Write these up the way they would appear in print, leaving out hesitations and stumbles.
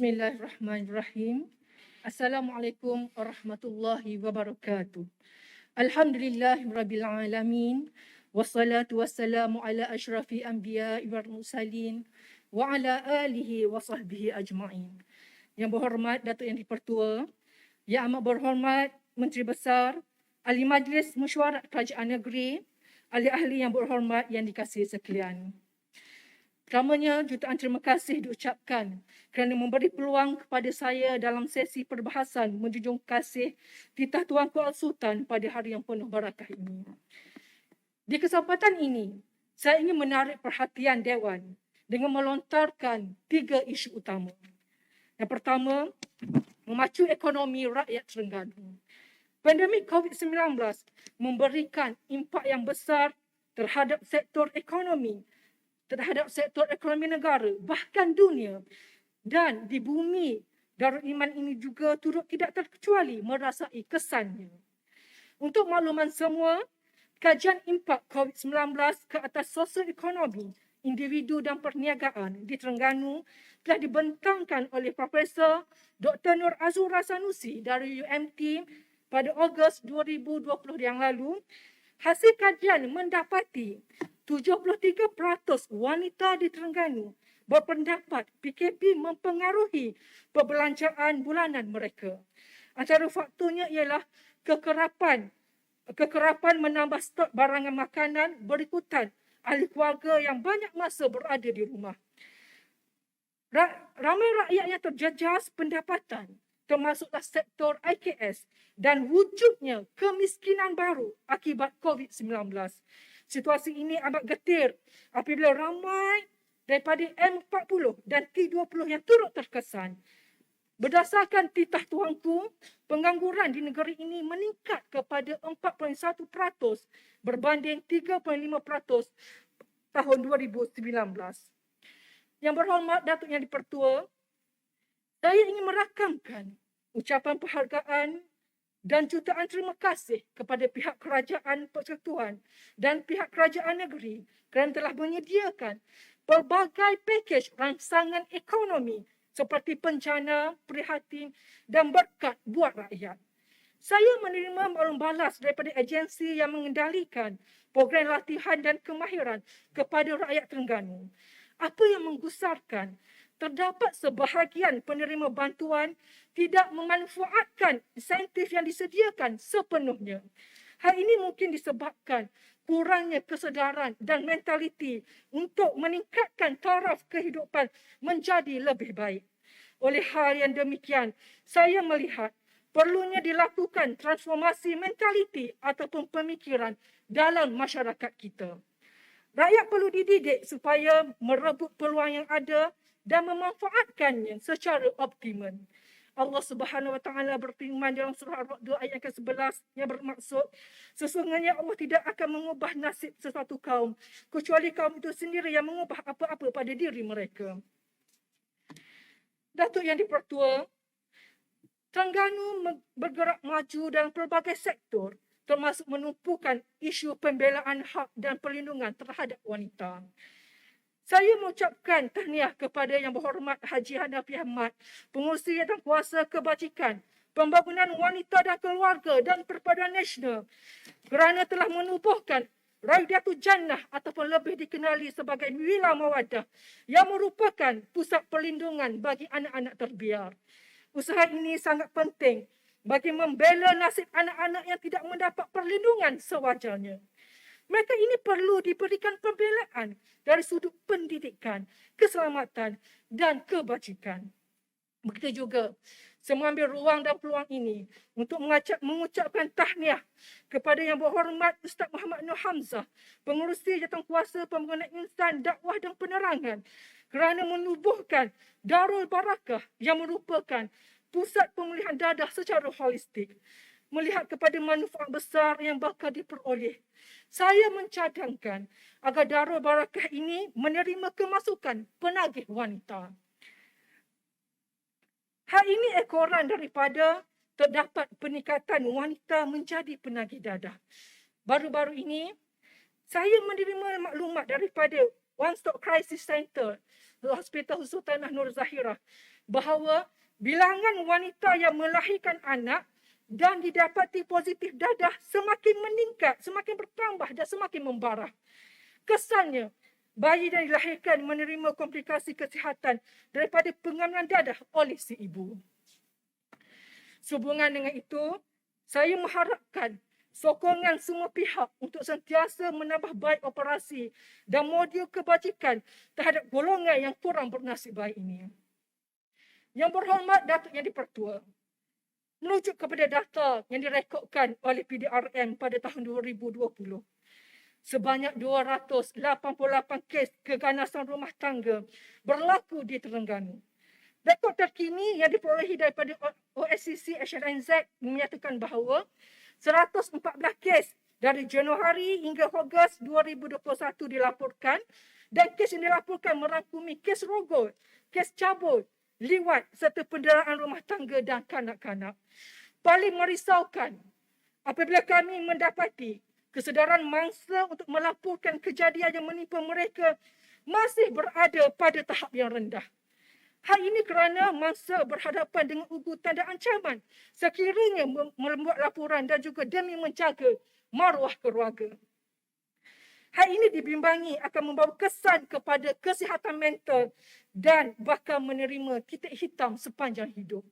Bismillahirrahmanirrahim. Assalamualaikum warahmatullahi wabarakatuh. Alhamdulillahirabbil alamin. Wassalatu wassalamu ala asyrafil anbiya'i wal mursalin wa ala alihi wa sahbihi ajma'in. Yang berhormat Datuk Yang di-Pertua, Yang Amat Berhormat Menteri Besar, Ahli Majlis Mesyuarat Kerajaan Negeri, ahli-ahli yang berhormat yang dikasihi sekalian. Pertamanya, jutaan terima kasih diucapkan kerana memberi peluang kepada saya dalam sesi perbahasan menjunjung kasih titah Tuanku Al-Sultan pada hari yang penuh barakah ini. Di kesempatan ini, saya ingin menarik perhatian Dewan dengan melontarkan 3 isu utama. Yang pertama, memacu ekonomi rakyat Terengganu. Pandemik COVID-19 memberikan impak yang besar terhadap sektor ekonomi negara, bahkan dunia. Dan di bumi Darul Iman ini juga turut tidak terkecuali merasai kesannya. Untuk makluman semua, kajian impak COVID-19 ke atas sosial ekonomi, individu dan perniagaan di Terengganu telah dibentangkan oleh Profesor Dr. Nur Azura Sanusi dari UMT pada Ogos 2020 yang lalu. Hasil kajian mendapati 73% wanita di Terengganu berpendapat PKP mempengaruhi perbelanjaan bulanan mereka. Antara faktornya ialah kekerapan menambah stok barangan makanan berikutan ahli keluarga yang banyak masa berada di rumah. Ramai rakyat yang terjejas pendapatan, termasuklah sektor IKS dan wujudnya kemiskinan baru akibat COVID-19. Situasi ini amat getir apabila ramai daripada M40 dan T20 yang turut terkesan. Berdasarkan titah Tuanku, pengangguran di negeri ini meningkat kepada 4.1% berbanding 3.5% tahun 2019. Yang berhormat Datuk Yang di-Pertua, saya ingin merakamkan ucapan penghargaan dan jutaan terima kasih kepada pihak Kerajaan Persekutuan dan pihak Kerajaan Negeri kerana telah menyediakan pelbagai pakej rangsangan ekonomi seperti pencana, prihatin dan berkat buat rakyat. Saya menerima maklum balas daripada agensi yang mengendalikan program latihan dan kemahiran kepada rakyat Terengganu. Apa yang menggusarkan, terdapat sebahagian penerima bantuan tidak memanfaatkan insentif yang disediakan sepenuhnya. Hal ini mungkin disebabkan kurangnya kesedaran dan mentaliti untuk meningkatkan taraf kehidupan menjadi lebih baik. Oleh hal yang demikian, saya melihat perlunya dilakukan transformasi mentaliti ataupun pemikiran dalam masyarakat kita. Rakyat perlu dididik supaya merebut peluang yang ada dan memanfaatkannya secara optimum. Allah Subhanahu Wa Taala berfirman dalam surah Ar-Ra'd ayat ke-11 yang bermaksud, sesungguhnya Allah tidak akan mengubah nasib sesuatu kaum kecuali kaum itu sendiri yang mengubah apa-apa pada diri mereka. Datuk Yang di-Pertua, Terengganu bergerak maju dalam pelbagai sektor, termasuk menumpukan isu pembelaan hak dan perlindungan terhadap wanita. Saya mengucapkan tahniah kepada Yang Berhormat Haji Hanafi Ahmad, Pengerusi dan Kuasa Kebajikan, Pembangunan Wanita dan Keluarga dan Persatuan Nasional kerana telah menubuhkan Raidatul Jannah ataupun lebih dikenali sebagai Wila Mawaddah yang merupakan pusat perlindungan bagi anak-anak terbiar. Usaha ini sangat penting bagi membela nasib anak-anak yang tidak mendapat perlindungan sewajarnya. Mereka ini perlu diberikan pembelaan dari sudut pendidikan, keselamatan dan kebajikan. Begitu juga, saya mengambil ruang dan peluang ini untuk mengucapkan tahniah kepada Yang Berhormat Ustaz Muhammad Nur Hamzah, Pengerusi Jawatankuasa Pembangunan Insan, Dakwah dan Penerangan kerana menubuhkan Darul Barakah yang merupakan pusat pemulihan dadah secara holistik. Melihat kepada manfaat besar yang bakal diperoleh, saya mencadangkan agar Darul Barakah ini menerima kemasukan penagih wanita. Hal ini ekoran daripada terdapat peningkatan wanita menjadi penagih dadah. Baru-baru ini, saya menerima maklumat daripada One Stop Crisis Center, Hospital Sultanah Nur Zahirah, bahawa bilangan wanita yang melahirkan anak dan didapati positif dadah semakin meningkat, semakin bertambah dan semakin membarah. Kesannya, bayi yang dilahirkan menerima komplikasi kesihatan daripada pengambilan dadah oleh si ibu. Sehubungan dengan itu, saya mengharapkan sokongan semua pihak untuk sentiasa menambah baik operasi dan modul kebajikan terhadap golongan yang kurang bernasib baik ini. Yang berhormat Datuk Yang di-Pertua, merujuk kepada data yang direkodkan oleh PDRM pada tahun 2020, sebanyak 288 kes keganasan rumah tangga berlaku di Terengganu. Rekod terkini yang diperolehi daripada OSCC HNZ menyatakan bahawa 114 kes dari Januari hingga Ogos 2021 dilaporkan, dan kes yang dilaporkan merangkumi kes rogol, kes cabul, liwat serta penderaan rumah tangga dan kanak-kanak. Paling merisaukan apabila kami mendapati kesedaran mangsa untuk melaporkan kejadian yang menimpa mereka masih berada pada tahap yang rendah. Hal ini kerana mangsa berhadapan dengan ugutan dan ancaman sekiranya membuat laporan dan juga demi menjaga maruah keluarga. Hal ini dibimbangi akan membawa kesan kepada kesihatan mental dan bakal menerima titik hitam sepanjang hidup.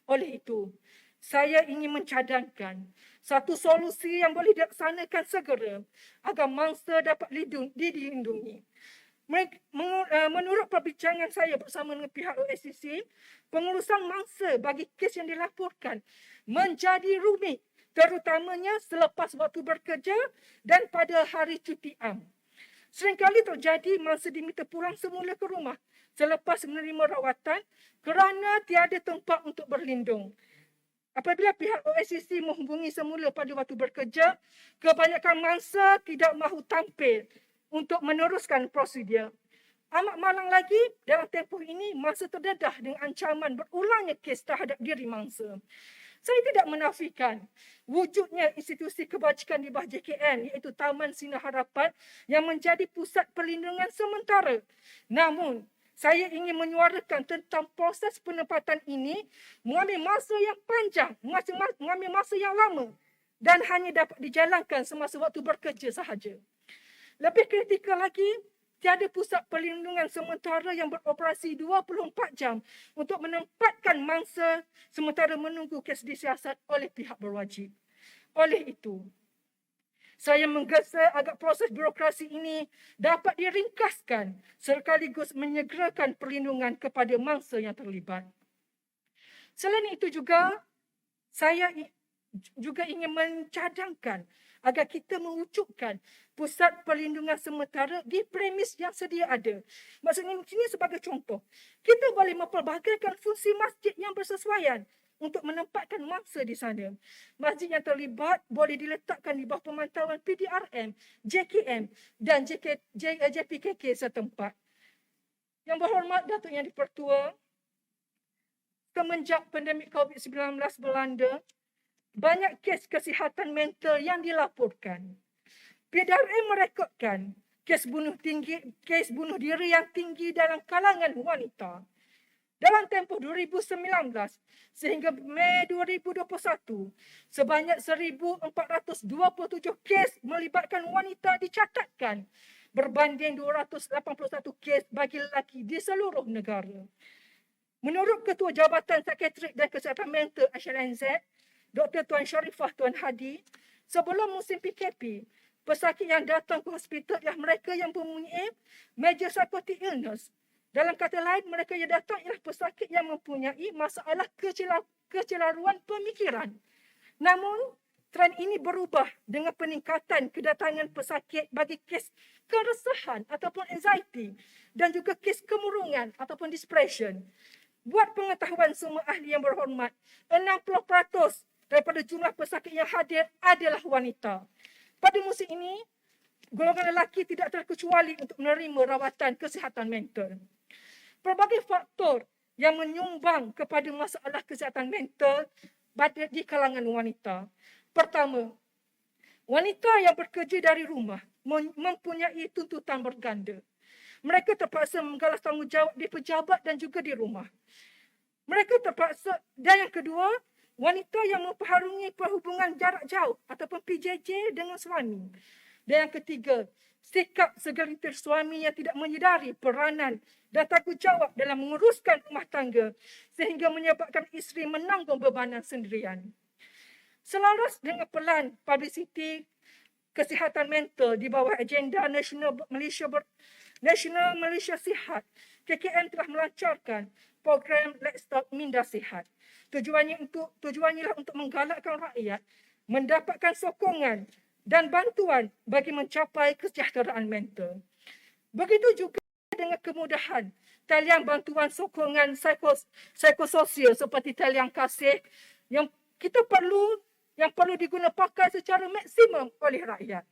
Oleh itu, saya ingin mencadangkan satu solusi yang boleh dilaksanakan segera agar mangsa dapat dilindungi. Menurut perbincangan saya bersama dengan pihak OSCC, pengurusan mangsa bagi kes yang dilaporkan menjadi rumit, terutamanya selepas waktu bekerja dan pada hari cuti am. Seringkali terjadi mangsa diminta pulang semula ke rumah selepas menerima rawatan kerana tiada tempat untuk berlindung. Apabila pihak OSCC menghubungi semula pada waktu bekerja, kebanyakan mangsa tidak mahu tampil untuk meneruskan prosedur. Amat malang lagi, dalam tempoh ini mangsa terdedah dengan ancaman berulangnya kes terhadap diri mangsa. Saya tidak menafikan wujudnya institusi kebajikan di bawah JKN, iaitu Taman Sinar Harapan yang menjadi pusat perlindungan sementara. Namun, saya ingin menyuarakan tentang proses penempatan ini mengambil masa yang panjang, mengambil masa yang lama dan hanya dapat dijalankan semasa waktu bekerja sahaja. Lebih kritikal lagi, tiada pusat perlindungan sementara yang beroperasi 24 jam untuk menempatkan mangsa sementara menunggu kes disiasat oleh pihak berwajib. Oleh itu, saya menggesa agar proses birokrasi ini dapat diringkaskan sekaligus menyegerakan perlindungan kepada mangsa yang terlibat. Selain itu juga, saya juga ingin mencadangkan agar kita mewujudkan pusat perlindungan sementara di premis yang sedia ada. Maksudnya ini sebagai contoh, kita boleh mempelbagaikan fungsi masjid yang bersesuaian untuk menempatkan mangsa di sana. Masjid yang terlibat boleh diletakkan di bawah pemantauan PDRM, JKM dan JPKK setempat. Yang berhormat Datuk Yang di-Pertua, semenjak pandemik COVID-19 melanda, banyak kes kesihatan mental yang dilaporkan. PDRM merekodkan kes bunuh diri yang tinggi dalam kalangan wanita. Dalam tempoh 2019 sehingga Mei 2021, sebanyak 1,427 kes melibatkan wanita dicatatkan berbanding 281 kes bagi lelaki di seluruh negara. Menurut Ketua Jabatan Psikiatrik dan Kesihatan Mental HNZ, Dr. Tuan Sharifah Tuan Hadi, sebelum musim PKP, pesakit yang datang ke hospital ialah mereka yang mempunyai major psychotic illness. Dalam kata lain, mereka yang datang ialah pesakit yang mempunyai masalah kecelaruan pemikiran. Namun, trend ini berubah dengan peningkatan kedatangan pesakit bagi kes keresahan ataupun anxiety dan juga kes kemurungan ataupun depression. Buat pengetahuan semua ahli yang berhormat, 60% daripada jumlah pesakit yang hadir adalah wanita. Pada musim ini, golongan lelaki tidak terkecuali untuk menerima rawatan kesihatan mental. Pelbagai faktor yang menyumbang kepada masalah kesihatan mental di kalangan wanita. Pertama, wanita yang bekerja dari rumah mempunyai tuntutan berganda. Mereka terpaksa menggalas tanggungjawab di pejabat dan juga di rumah. Mereka terpaksa. Dan yang kedua, wanita yang memperharungi perhubungan jarak jauh ataupun PJJ dengan suami. Dan yang ketiga, sikap segelintir suami yang tidak menyedari peranan dan tanggungjawab dalam menguruskan rumah tangga sehingga menyebabkan isteri menanggung bebanan sendirian. Selaras dengan pelan publicity kesihatan mental di bawah agenda National Malaysia Sihat, KKM telah melancarkan program Let's Talk Minda Sihat. Tujuannya ialah untuk menggalakkan rakyat mendapatkan sokongan dan bantuan bagi mencapai kesejahteraan mental. Begitu juga dengan kemudahan talian bantuan sokongan psikososial seperti talian kasih yang perlu digunakan secara maksimum oleh rakyat.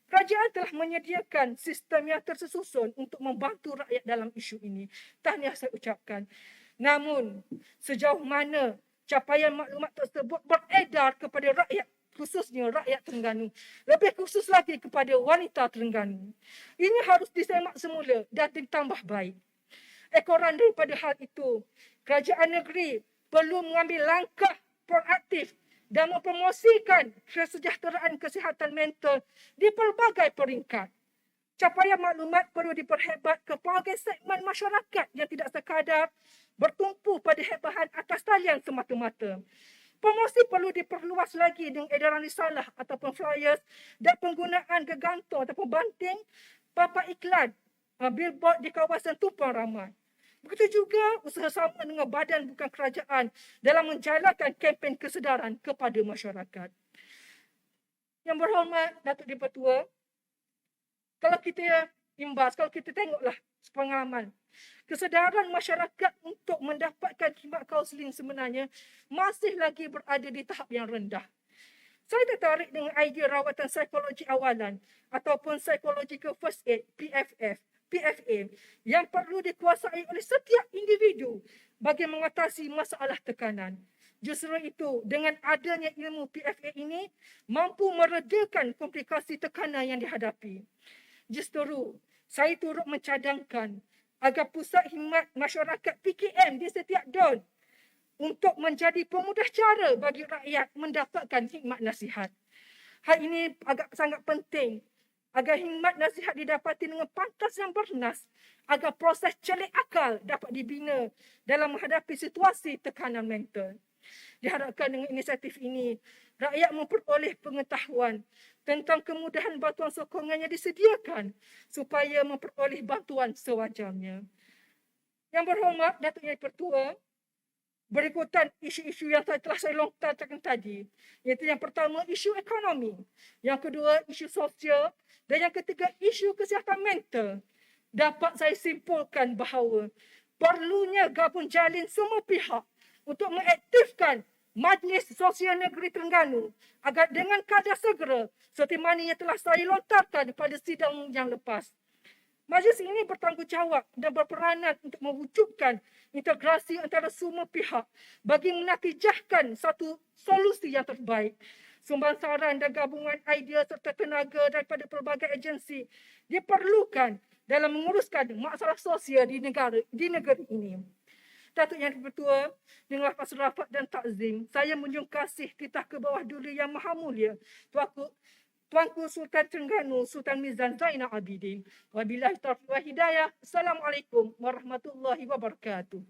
Kerajaan telah menyediakan sistem yang tersusun untuk membantu rakyat dalam isu ini. Tahniah saya ucapkan. Namun, sejauh mana capaian maklumat tersebut beredar kepada rakyat, khususnya rakyat Terengganu, lebih khusus lagi kepada wanita Terengganu, ini harus disemak semula dan ditambah baik. Ekoran daripada hal itu, kerajaan negeri perlu mengambil langkah proaktif dan mempromosikan kesejahteraan kesihatan mental di pelbagai peringkat. Capaian maklumat perlu diperhebat ke pelbagai segmen masyarakat yang tidak sekadar bertumpu pada hebahan atas talian semata-mata. Promosi perlu diperluas lagi dengan edaran risalah ataupun flyers dan penggunaan gegantung ataupun banting papan iklan billboard di kawasan tumpang ramai. Begitu juga usaha sama dengan badan bukan kerajaan dalam menjalankan kempen kesedaran kepada masyarakat. Yang berhormat Datuk Di-Pertua, kalau kita tengoklah pengalaman, kesedaran masyarakat untuk mendapatkan khidmat kaunseling sebenarnya masih lagi berada di tahap yang rendah. Saya tertarik dengan idea rawatan psikologi awalan ataupun psychological first aid, PFA, yang perlu dikuasai oleh setiap individu bagi mengatasi masalah tekanan. Justru itu, dengan adanya ilmu PFA ini, mampu meredakan komplikasi tekanan yang dihadapi. Justru, saya turut mencadangkan agar pusat khidmat masyarakat PKM di setiap DON untuk menjadi pemudah cara bagi rakyat mendapatkan khidmat nasihat. Hal ini agak sangat penting agar khidmat nasihat didapati dengan pantas yang bernas, agar proses celik akal dapat dibina dalam menghadapi situasi tekanan mental. Diharapkan dengan inisiatif ini, rakyat memperoleh pengetahuan tentang kemudahan bantuan sokongan yang disediakan supaya memperoleh bantuan sewajarnya. Yang berhormat Datuk Yang Pertua, berikutan isu-isu yang telah saya lontarkan tadi, iaitu yang pertama isu ekonomi, yang kedua isu sosial dan yang ketiga isu kesihatan mental, dapat saya simpulkan bahawa perlunya gabung jalin semua pihak untuk mengaktifkan Majlis Sosial Negeri Terengganu agar dengan kadar segera seperti mana yang telah saya lontarkan pada sidang yang lepas. Majlis ini bertanggungjawab dan berperanan untuk mewujudkan integrasi antara semua pihak bagi menatijahkan satu solusi yang terbaik. Sumbang saran dan gabungan idea serta tenaga daripada pelbagai agensi diperlukan dalam menguruskan masalah sosial di negeri ini. Datuk Yang Di-Pertua, dengan lepas rapat dan takzim, saya menjunjung kasih titah ke bawah duli Yang Maha Mulia, Tuanku Sultan Terengganu Sultan Mizan Zainal Abidin. Wabillahi taufiq wal hidayah. Assalamualaikum warahmatullahi wabarakatuh.